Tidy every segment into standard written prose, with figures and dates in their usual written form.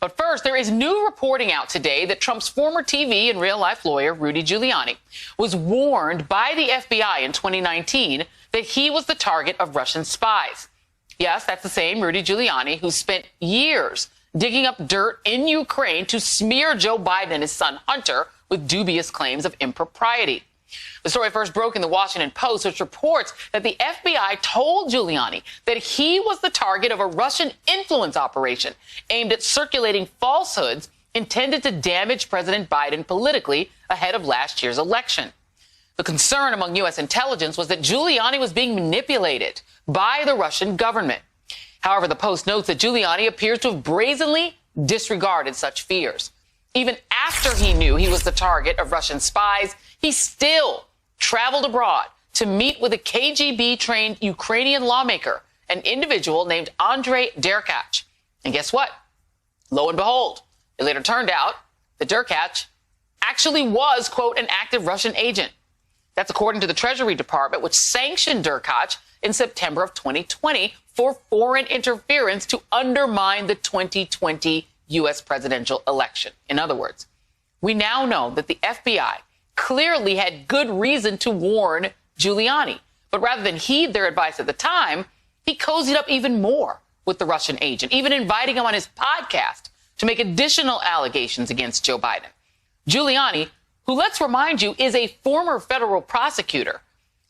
But first, there is new reporting out today that Trump's former TV and real-life lawyer, Rudy Giuliani, was warned by the FBI in 2019 that he was the target of Russian spies. Yes, that's the same Rudy Giuliani who spent years digging up dirt in Ukraine to smear Joe Biden and his son Hunter with dubious claims of impropriety. The story first broke in the Washington Post, which reports that the FBI told Giuliani that he was the target of a Russian influence operation aimed at circulating falsehoods intended to damage President Biden politically ahead of last year's election. The concern among U.S. intelligence was that Giuliani was being manipulated by the Russian government. However, the Post notes that Giuliani appears to have brazenly disregarded such fears. Even after he knew he was the target of Russian spies, he still traveled abroad to meet with a KGB-trained Ukrainian lawmaker, an individual named Andrei Derkach. And guess what? Lo and behold, it later turned out that Derkach actually was, quote, an active Russian agent. That's according to the Treasury Department, which sanctioned Derkach in September of 2020 for foreign interference to undermine the 2020 U.S. presidential election. In other words, we now know that the FBI clearly had good reason to warn Giuliani. But rather than heed their advice at the time, he cozied up even more with the Russian agent, even inviting him on his podcast to make additional allegations against Joe Biden. Giuliani, who, let's remind you, is a former federal prosecutor,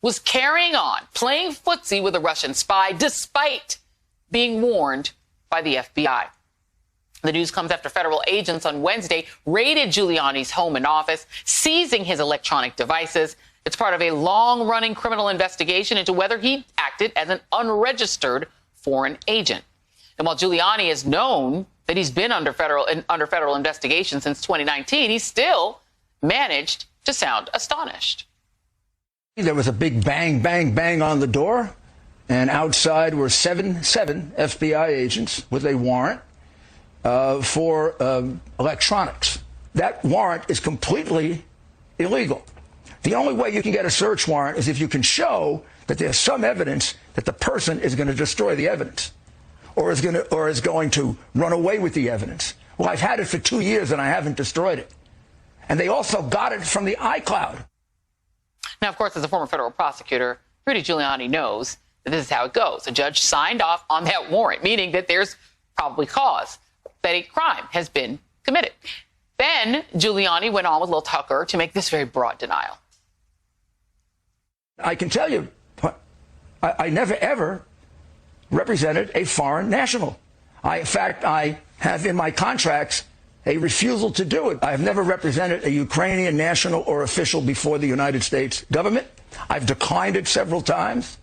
was carrying on, playing footsie with a Russian spy, despite being warned by the FBI. The news comes after federal agents on Wednesday raided Giuliani's home and office, seizing his electronic devices. It's part of a long-running criminal investigation into whether he acted as an unregistered foreign agent. And while Giuliani is known that he's been under federal investigation since 2019, he still managed to sound astonished. There was a big bang, bang, bang on the door, and outside were seven FBI agents with a warrant for electronics. That warrant is completely illegal. The only way you can get a search warrant is if you can show that there's some evidence that the person is going to destroy the evidence or is going to run away with the evidence. Well, I've had it for 2 years and I haven't destroyed it. And they also got it from the iCloud. Now, of course, as a former federal prosecutor, Rudy Giuliani knows that this is how it goes. A judge signed off on that warrant, meaning that there's probably cause that a crime has been committed. Then Giuliani went on with Lil Tucker to make this very broad denial. I can tell you, I never, ever represented a foreign national. In fact, I have in my contracts a refusal to do it. I have never represented a Ukrainian national or official before the United States government. I've declined it several times.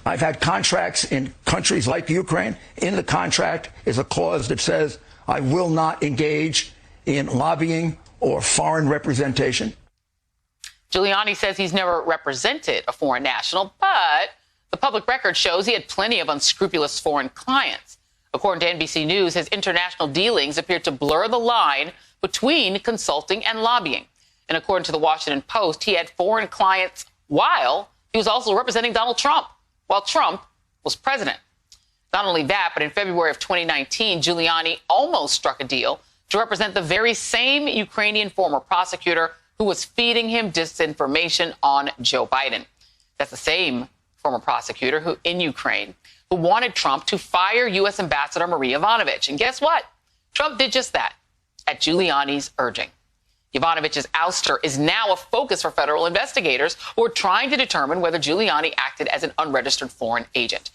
I've had contracts in countries like Ukraine. In the contract is a clause that says I will not engage in lobbying or foreign representation. Giuliani says he's never represented a foreign national, but the public record shows he had plenty of unscrupulous foreign clients. According to NBC News, his international dealings appeared to blur the line between consulting and lobbying. And according to the Washington Post, he had foreign clients while he was also representing Donald Trump, while Trump was president. Not only that, but in February of 2019, Giuliani almost struck a deal to represent the very same Ukrainian former prosecutor who was feeding him disinformation on Joe Biden. That's the same former prosecutor who, in Ukraine, who wanted Trump to fire U.S. Ambassador Marie Yovanovitch. And guess what? Trump did just that at Giuliani's urging. Yovanovitch's ouster is now a focus for federal investigators who are trying to determine whether Giuliani acted as an unregistered foreign agent.